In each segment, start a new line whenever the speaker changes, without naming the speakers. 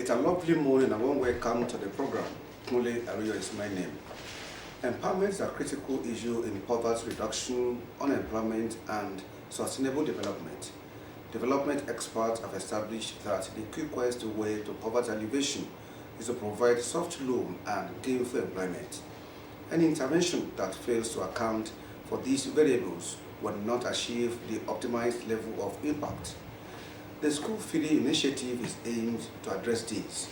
It's a lovely morning and warm welcome to the program. Kunle Ariyo is my name. Empowerment is a critical issue in poverty reduction, unemployment, and sustainable development. Development experts have established that the quickest way to poverty alleviation is to provide soft loan and gainful employment. Any intervention that fails to account for these variables will not achieve the optimized level of impact. The school feeding initiative is aimed to address these,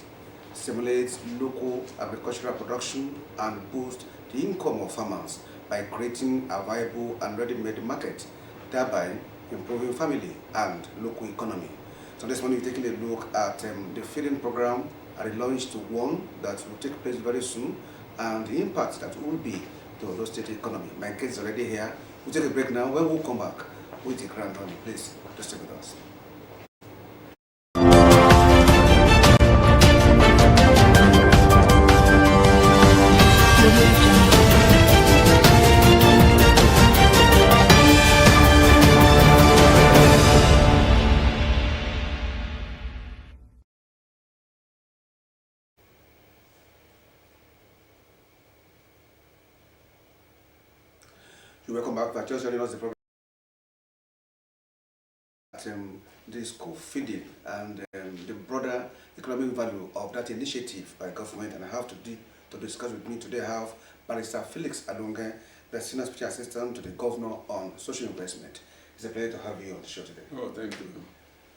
stimulate local agricultural production, and boost the income of farmers by creating a viable and ready-made market, thereby improving family and local economy. So this morning we're taking a look at the feeding program and the launch to one that will take place very soon and the impact that will be to the state economy. My kids are already here. We'll take a break now. When we'll come back with the grand running, please just stay with us. Welcome back. But just joining us the program at the school feeding and the broader economic value of that initiative by government. And I have to discuss with me today. I have Barrister Felix Alonge, the Senior Special Assistant to the Governor on Social Investment. It's a pleasure to have you on the show today.
Oh, thank you.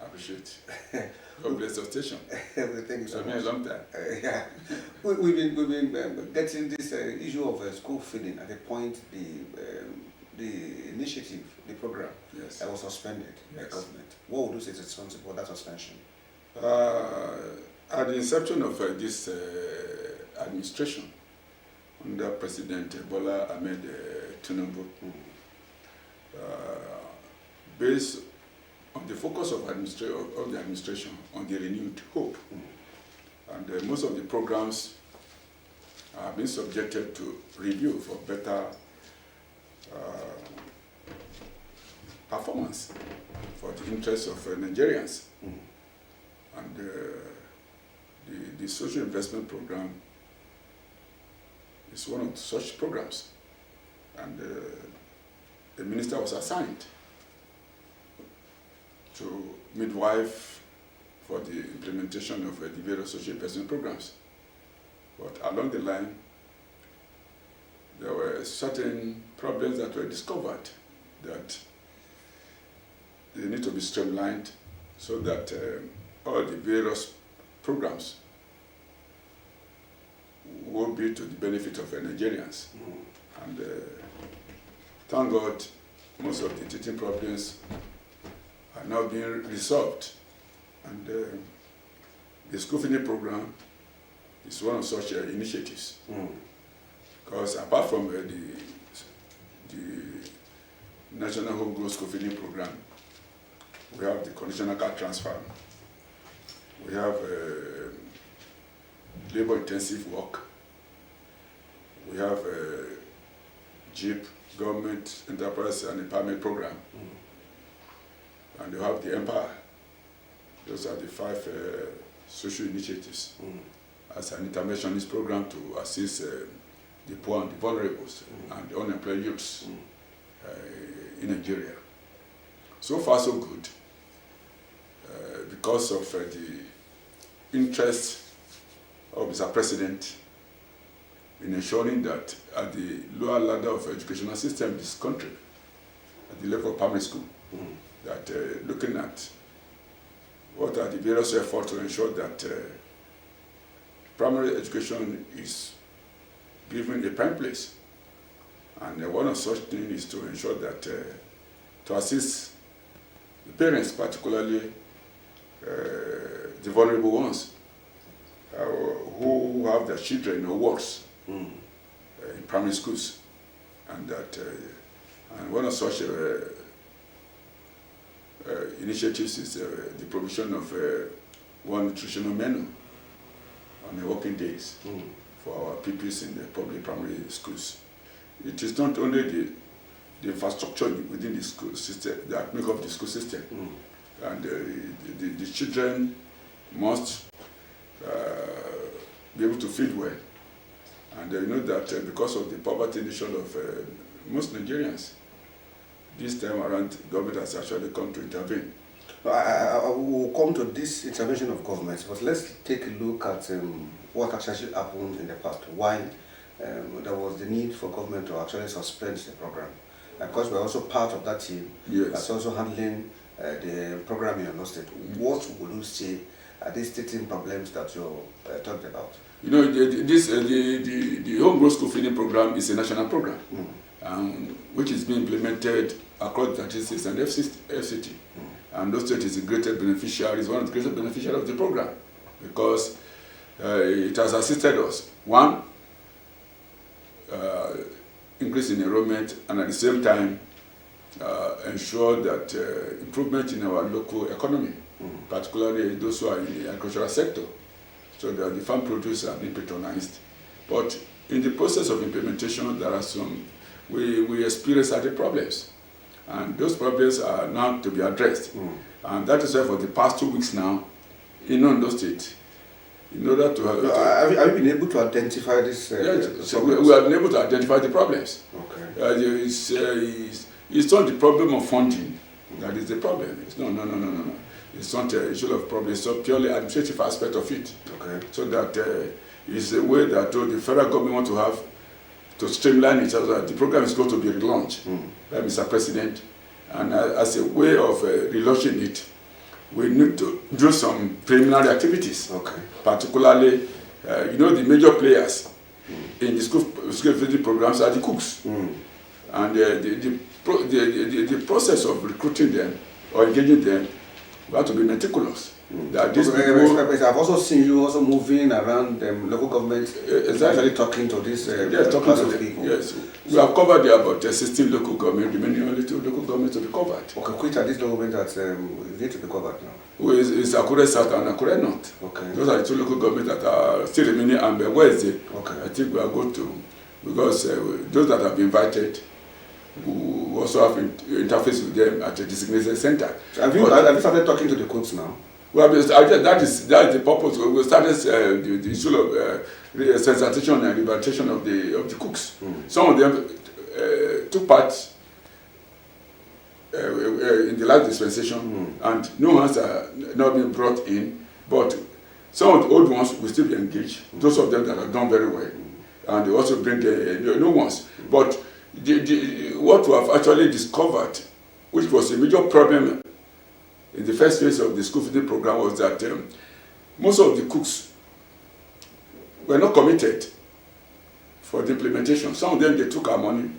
I appreciate it. God bless your station.
Thank you so much.
It's been a long time.
Yeah, we've been getting this issue of school feeding at the point the initiative, the program,
yes,
was suspended by government. What would you say is responsible for that suspension?
At the inception of this administration, under President Bola Ahmed Tinubu, based on the focus of the administration on the renewed hope, and most of the programs have been subjected to review for better performance for the interests of Nigerians. And the social investment program is one of such programs. And the minister was assigned to midwife for the implementation of the various social investment programs. But along the line, there were certain problems that were discovered that they need to be streamlined so that all the various programs will be to the benefit of Nigerians. And thank God, most of the teething problems are now being resolved. And the school feeding program is one of such initiatives. Because apart from the National Home Growth School Feeding Program, we have the conditional card transfer, we have labor-intensive work, we have JIP, Government Enterprise and Empowerment Program, and you have the Empire. Those are the 5 social initiatives as an interventionist program to assist the poor and the vulnerables and the unemployed youths in Nigeria. So far, so good, because of the interest of Mr. President in ensuring that at the lower ladder of educational system in this country, at the level of primary school, that looking at what are the various efforts to ensure that primary education is given a prime place. And one of such things is to ensure that to assist the parents, particularly the vulnerable ones, who have their children or works in primary schools. And that and one of such initiatives is the provision of one nutritional menu on the working days for our pupils in the public primary schools. It is not only the infrastructure within the school system that make up the school system, and the children must be able to feed well. And you know that because of the poverty condition of most Nigerians, this time around, government has actually come to intervene.
I will come to this intervention of government, but let's take a look at what actually happened in the past. Why there was the need for government to actually suspend the program. Because we're also part of that team that's also handling the program in your state. What would you say are these 13 problems that you talked about?
You know, the home growth school feeding program is a national program, which is being implemented across the 36 and FCT. And those states is the greatest beneficiary, is one of the greatest beneficiaries of the program, because it has assisted us. One, increase in enrollment, and at the same time ensure that improvement in our local economy, particularly those who are in the agricultural sector, so that the farm produce are being patronized. But in the process of implementation, there are some, we experience certain problems. And those problems are now to be addressed. And that is why for the past 2 weeks now, in Ondo State, in order to
have you been able to identify this?
Yes, so we have been able to identify the problems.
Okay.
It's not the problem of funding that is the problem. It's no. It's not an issue of problem. It's not purely administrative aspect of it.
Okay.
So that is a way that the federal government want to have to streamline it, so that the program is going to be relaunched by Mr. President. And as a way of relaunching it, we need to do some preliminary activities.
Okay.
Particularly, the major players in the school feeding programs are the cooks. And the process of recruiting them or engaging them, we have to be meticulous. That these people,
I've also seen you also moving around local government, actually talking to this class of people.
Yes, we have covered about 16 local governments, remaining only 2 local governments to be covered.
Okay, which are these local governments that need to be covered now?
It's Akure South and Akure North.
Okay.
Those are the 2 local governments that are still remaining, and Wednesday,
okay,
I think we are going to, because those that have been invited, we also have interface with them at a designated center.
So have you started talking to the cooks now?
Well, that is the purpose. We started the issue of sensitization and rehabilitation of the cooks. Some of them took part in the last dispensation, and no ones are not being brought in. But some of the old ones will still be engaged. Those of them that have done very well, and they also bring the new ones. But what we have actually discovered, which was a major problem in the first phase of the school feeding program, was that most of the cooks were not committed for the implementation. Some of them, they took our money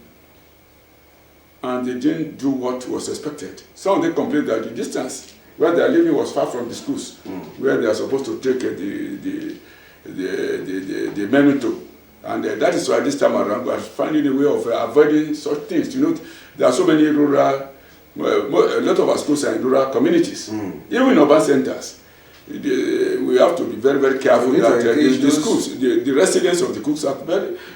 and they didn't do what was expected. Some of them complained that the distance where they are living was far from the schools, where they are supposed to take the menu to. And that is why this time around we are finding a way of avoiding such things. There are so many rural, a lot of our schools are in rural communities, even in urban centers. We have to be very, very careful that the schools, the residents of the cooks are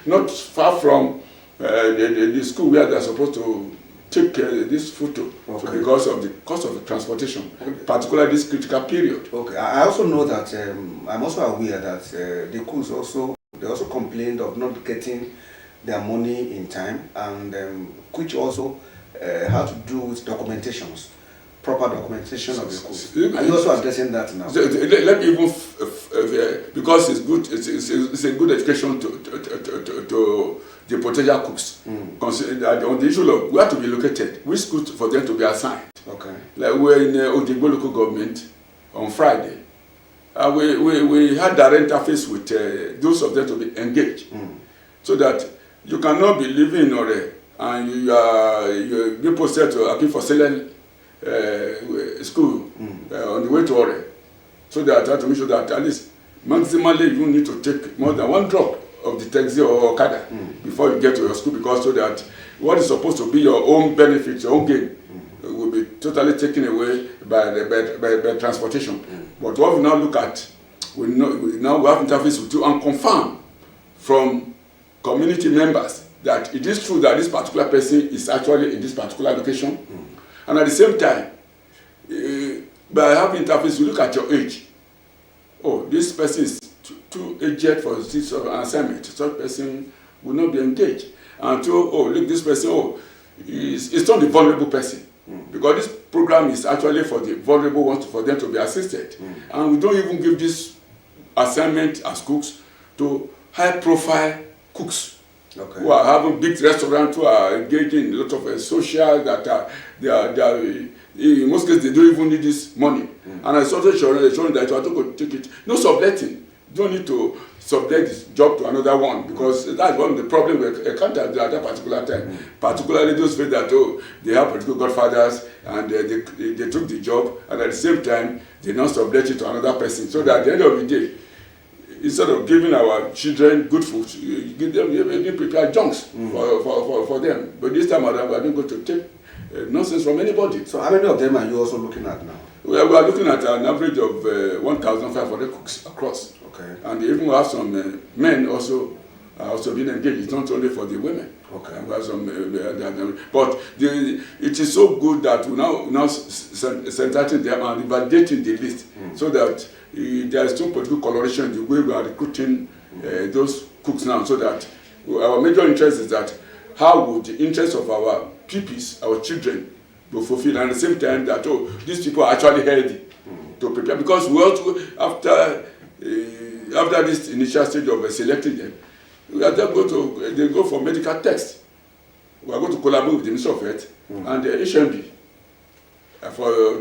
not far from the school where they are supposed to take this photo, because of the cost of the transportation, particularly this critical period.
Okay, I also know that I'm also aware that the cooks also complained of not getting their money in time, and which also had to do with documentations, proper documentation of the schools. Are you also addressing that now?
Let me even, because it's good, it's a good education to the potential cooks. On the issue of where to be located, which schools for them to be assigned. Okay. Like we're in Odigbo local government on Friday. We had direct interface with those of them to be engaged, so that you cannot be living in Ore and you are being posted to Akin for Selen school on the way to Ore, so that I try to make sure that at least maximally you need to take more than 1 drop of the taxi or Okada before you get to your school, because so that what is supposed to be your own benefit, your own gain, will be totally taken away by transportation. But what we now look at, we have interface with you and confirm from community members that it is true that this particular person is actually in this particular location. And at the same time, by having interface, we look at your age. oh, this person is too aged for this sort of assignment. Such person will not be engaged. And to, oh, look, this person, oh, it's not the vulnerable person. Because this program is actually for the vulnerable ones, for them to be assisted. And we don't even give this assignment as cooks to high-profile cooks who are having big restaurants, who are engaging in a lot of social that in most cases they don't even need this money. And it's also showing that you have to take it. No subletting. You don't need to sublet this job to another one, because that's one of the problems we encountered at that particular time. Particularly those people that they have political godfathers and they took the job, and at the same time they not sublet it to another person. So that at the end of the day, instead of giving our children good food, you give them, you prepare junks for them. But this time around, we are not going to take nonsense from anybody.
So how many of them are you also looking at now?
We are looking at an average of 1,500 cooks across.
Okay.
And even we have some men also being engaged. It's not only for the women.
Okay.
We have some, but it is so good that we now centering them and validating the list, so that there is no political coloration in the way we are recruiting those cooks now. So that our major interest is that how would the interest of our pupils, our children, be fulfilled, and at the same time that these people are actually healthy to prepare, because we also after this initial stage of selecting them, we are then they go for medical tests. We are going to collaborate with the Ministry of Health and the HMB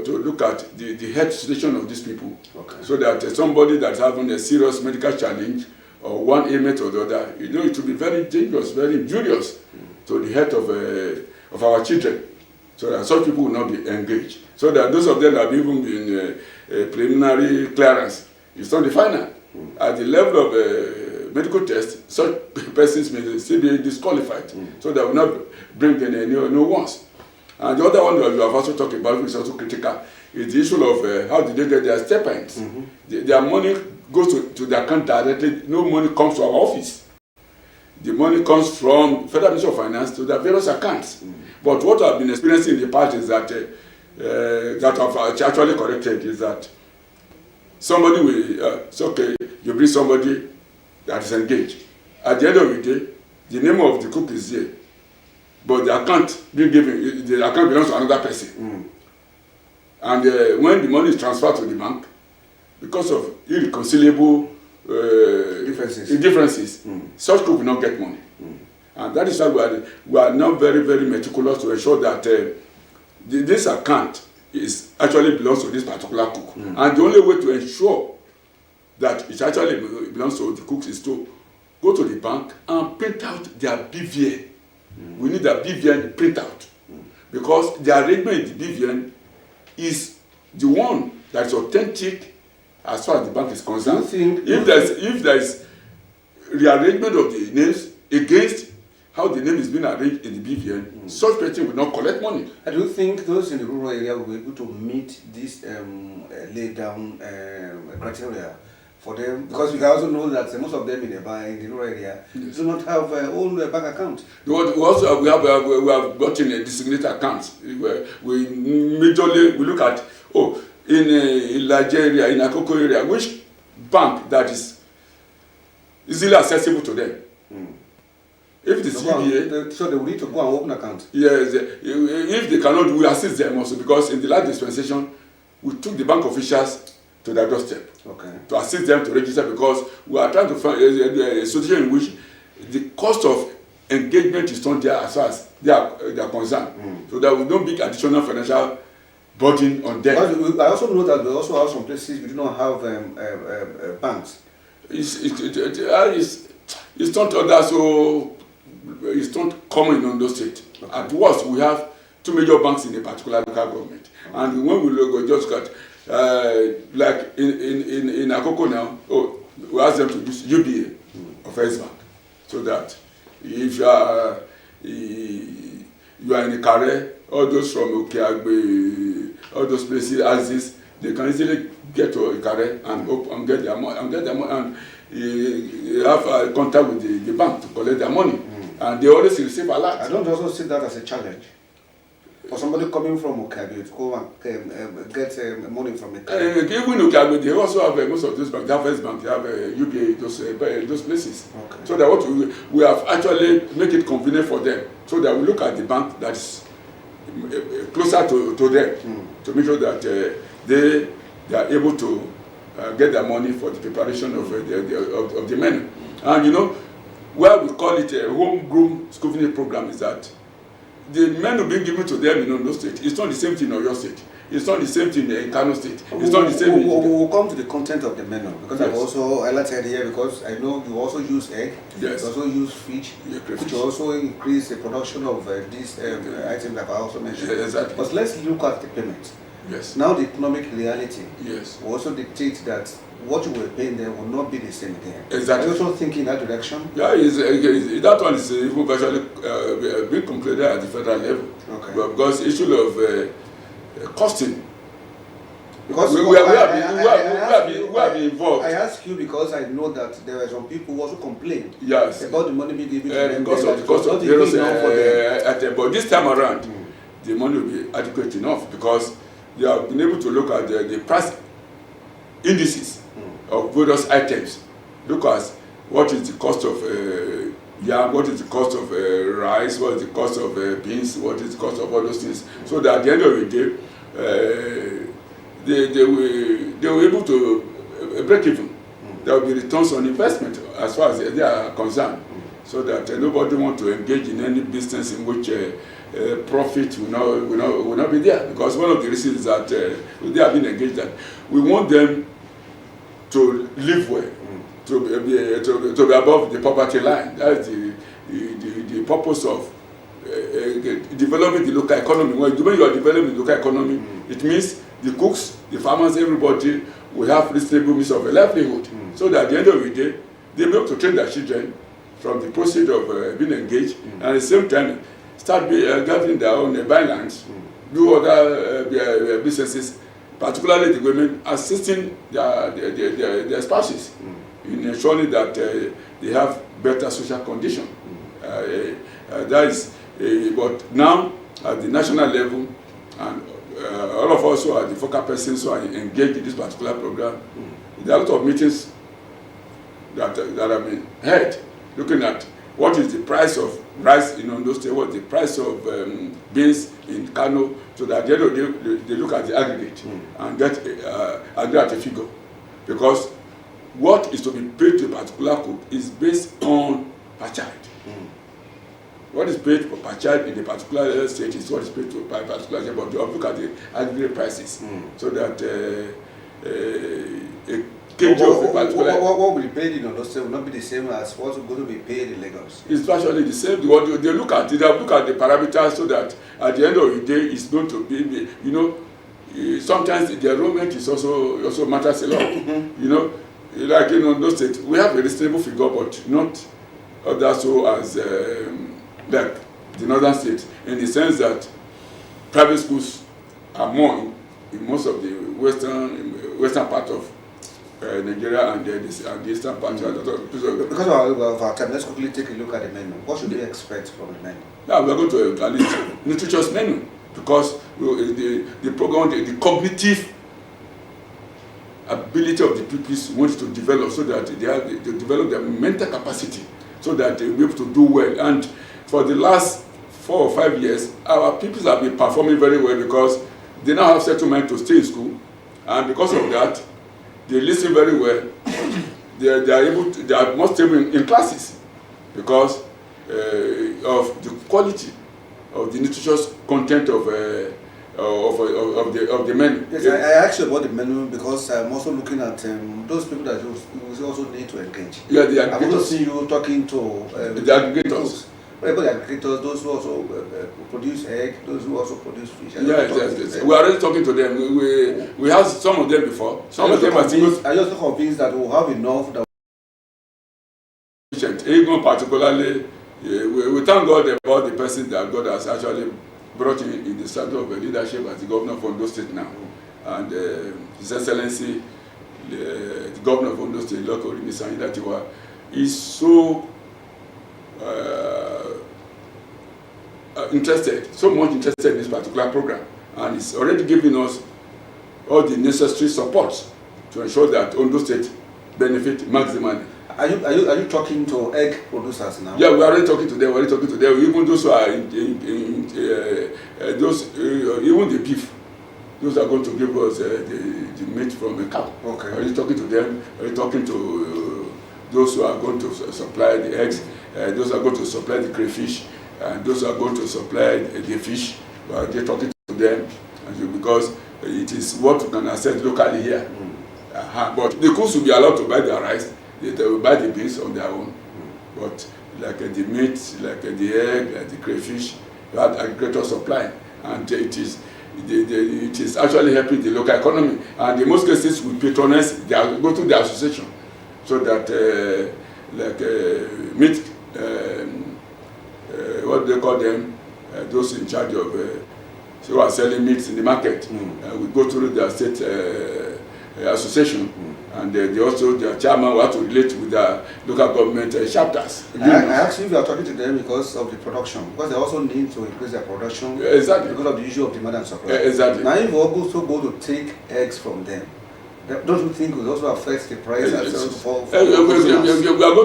to look at the health situation of these people, so that somebody that's having a serious medical challenge or one ailment or the other, it will be very dangerous, very injurious to the health of our children, so that such people will not be engaged. So that those of them that have even been preliminary clearance, it's not the final. At the level of medical test, such persons may still be disqualified, so that will not bring any new ones. And the other one that you have also talked about, which is also critical, is the issue of how did they get their stipends. Their money goes to their account directly. No money comes to our office. The money comes from Federal Ministry of Finance to their various accounts. But what I've been experiencing in the past is that I've actually corrected is that somebody will, it's okay, you bring somebody that is engaged. At the end of the day, the name of the cook is here, but the account being given, the account belongs to another person. And when the money is transferred to the bank, because of irreconcilable differences, such cook will not get money. And that is why we are now very, very meticulous to ensure that this account actually belongs to this particular cook. And the only way to ensure that it actually belongs to the cooks is to go to the bank and print out their BVN. We need a BVN printout, because the arrangement in the BVN is the one that is authentic as far as the bank is concerned. If there is rearrangement of the names against how the name is being arranged in the BVN, such person will not collect money.
I do think those in the rural area will be able to meet this laid down criteria for them, because we also know that most of them in the rural area do not have own bank account.
We have gotten designated accounts. We majorly look at in Nigeria, in Akoko area, which bank that is easily accessible to them. If the CBA,
so they will need to go and open account.
Yes, if they cannot, we assist them also, because in the last dispensation, we took the bank officials to their doorstep to assist them to register, because we are trying to find a solution in which the cost of engagement is not there as far as they are concerned, so there will no big additional financial burden on them.
I also know that we also have some places we do not have banks.
It's not that so. It's not common in those states. At worst, we have two major banks in a particular local government, and when we look, just got like in Akoko now, we ask them to use UBA of First Bank, so that if you are in a career, all those from Okeagbe, all those places as this, they can easily get to a career and get their money, and have contact with the bank to collect their money. And they always receive a lot.
I don't also see that as a challenge. For somebody coming from Okabe to go and get money from Okabe.
Even Okabe, they also have most of those banks. They have First Bank, they have UBA, those places.
Okay.
So that what we have actually make it convenient for them. So that we look at the bank that's closer to them to make sure that they are able to get their money for the preparation of the menu. And you know, why we call it a homegrown school feeding program is that the menu being given to them in Ondo State, it's not the same thing in Oyo State. It's not the same thing in Kano State. It's not the same.
We'll come to the content of the menu because
Yes.
I've also highlighted here because I know you also use egg,
Yes.
you also use fish,
Yeah,
which also increase the production of these items that I also mentioned.
Yeah, exactly.
But let's look at the payment.
Yes.
Now the economic reality
Yes.
will also dictate that what you were paying there will not be the same again.
Exactly.
Are you also thinking in that direction?
Yeah, that one is even virtually being concluded at the federal level.
Okay.
But because the issue of costing,
Because
we have been involved.
I ask you because I know that there were some people who also complained
Yes.
about the money being given to them.
Because
that
of
it was not even
various,
enough for them.
but this time around, the money will be adequate enough because they have been able to look at the price indices of various items. Look at what is the cost of yam, what is the cost of rice, what is the cost of beans, what is the cost of all those things. So that at the end of the day, they were able to break even. There will be returns on investment as far as they are concerned. So that nobody want to engage in any business in which profit will not be there. Because one of the reasons is that they have been engaged that we want them to live well, to be above the poverty line. That is the purpose of developing the local economy. When you are developing the local economy, it means the cooks, the farmers, everybody will have reasonable means of a livelihood. So that at the end of the day, they be able to train their children from the process of being engaged, and at the same time start gathering their own bylands, do other businesses, particularly the women, assisting their spouses in ensuring that they have better social condition. That is, but now at the national level, and all of us who are the focal persons who are engaged in this particular program, there are a lot of meetings that have been held, looking at what is the price of rice in Ondo State, what is the price of beans in Kano, so that at the end of the day, they look at the aggregate and get a figure. Because what is to be paid to a particular cook is based on per child. What is paid per child in a particular state is what is paid to a particular child, but you look at the aggregate prices, so that a kg of a particular...
What will be paid in Ondo State will not be the same as what's going to be paid in Lagos.
It's virtually the same. What they look at the parameters, so that at the end of the day, it's going to be, sometimes the enrollment is also matters a lot. Like in Ondo State, we have a reasonable figure, but not other so as like the northern states, in the sense that private schools are more in most of the western part of Nigeria and the eastern part.
Because of our time, let's quickly take a look at the menu. What should we expect from the menu?
Now we are going to at least nutritious menu, because the program, the cognitive ability of the pupils wants to develop, so that they develop their mental capacity, so that they will be able to do well. And for the last 4 or 5 years, our pupils have been performing very well because they now have settlement to stay in school, and because of that, they listen very well. They are more stable in classes because of the quality of the nutritious content of the menu.
Yes, I asked you about the menu because I'm also looking at those people that you also need to engage.
Yeah, the aggregators.
I've also seen you talking to
the aggregators.
The aggregators, those who also produce egg, those who also produce fish.
Yes. We are already talking to them. We have some of them before. Some of them are still.
Are you also convinced that we'll have enough that
even particularly, we thank God about the person that God has actually brought in the center of leadership as the governor of Ondo State now, and His Excellency, the governor of Ondo State, Loko Rimisanyi Datiwa, is so interested, so much interested in this particular program, and it's already giving us all the necessary support to ensure that Ondo State benefit maximally.
Are you talking to egg producers now?
Yeah, we are already talking to them. Even those who are even the beef, those are going to give us the meat from a cow.
Okay.
Are you talking to them? Are you talking to those who are going to supply the eggs? Those are going to supply the crayfish, and those are going to supply the fish. They're talking to them because it is what we can access locally here. But the cooks will be allowed to buy their rice. They will buy the beans on their own. But like the meat, like the egg, like the crayfish, you have a greater supply, and it is actually helping the local economy. And in most cases, we patronize, go to the association, so that meat, what do they call them, those in charge of who are selling meats in the market, we go through the state association. And they also, their chairman will have to relate with the local government chapters.
I asked you if you are talking to them because of the production, because they also need to increase their production.
Exactly.
Because of the issue of demand and supply.
Exactly.
Now, if you also go to take eggs from them, don't you think it will also affect the price for
we are going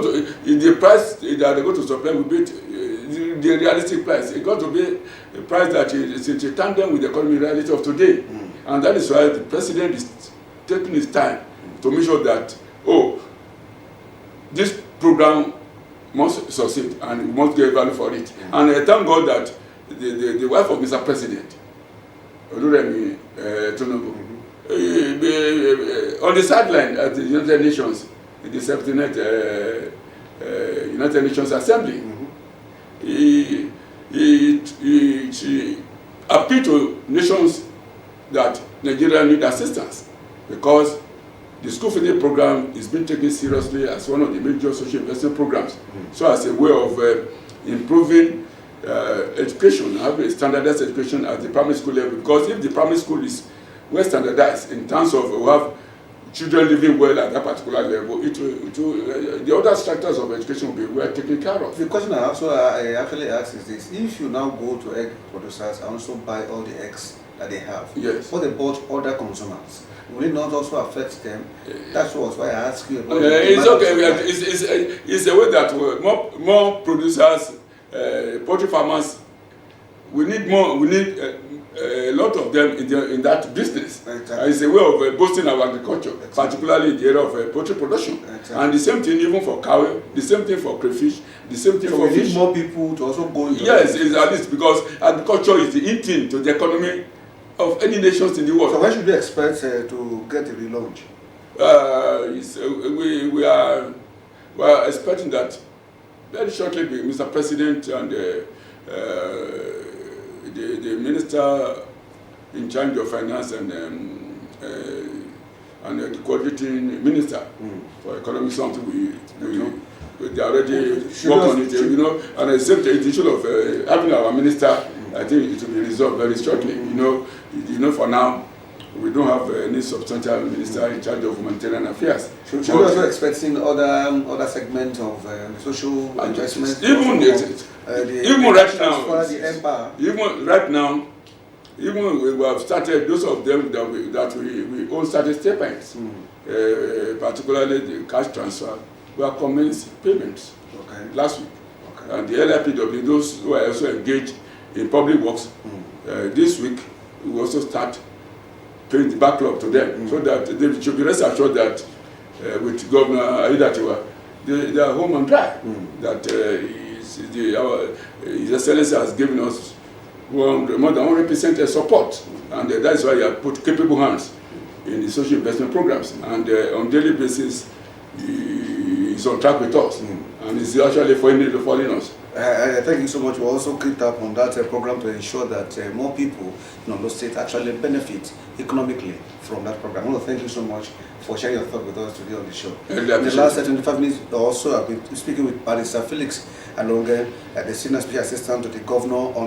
to, the price that they're going to supply will be the realistic price. It's got to be a price that is in tandem with the economic reality of today. And that is why the president is taking his time to make sure that, this program must succeed and we must get value for it. And I thank God that the wife of Mr. President, Oluremi Tinubu, on the sideline at the United Nations, in the 79th United Nations Assembly, she appealed to nations that Nigeria need assistance, because the school feeding program is being taken seriously as one of the major social investment programs. So as a way of improving education, having a standardized education at the primary school level, because if the primary school is well standardized in terms of we have children living well at that particular level, the other structures of education will be well taken care of.
The question I actually ask is this: if you now go to egg producers and also buy all the eggs that they have,
yes,
what about other consumers? Will it not also affect them? That's why I ask you about
it's okay. It's a way that more producers, poultry farmers, we need more. We need a lot of them in that business. Exactly. It's a way of boosting our agriculture, exactly, particularly in the area of poultry production. Exactly. And the same thing even for cow, the same thing for crayfish, the same thing for fish.
We need more people to also go into
yes, it's at least because agriculture is the engine to the economy of any nations in the world.
So when should we expect to get a relaunch?
We are expecting that very shortly. Mr. President and the minister in charge of finance and the coordinating minister for economic something they already work on it, and the same thing, the issue of having our minister, I think it will be resolved very shortly. For now, we don't have any substantial minister in charge of humanitarian affairs.
Should we also expecting other segments of social investments?
Even right now, even we have started, those of them that we own started statements, particularly the cash transfer. We have commenced payments last week. And the LIPW, those who are also engaged in public works, this week we will also start paying the backlog to them, so that they should be rest assured that with Governor Aiyedatiwa, they are home and dry. That His Excellency has given us more than 100% support, and that is why he has put capable hands in the social investment programs, and on a daily basis he's on track with us, and he's actually following us.
Thank you so much. We'll also keep up on that program to ensure that more people in Ondo State actually benefit economically from that program. I want to thank you so much for sharing your thoughts with us today on the show. In the last 25 minutes also, I've been speaking with Barrister Felix Alonge, the Senior Special Assistant to the Governor on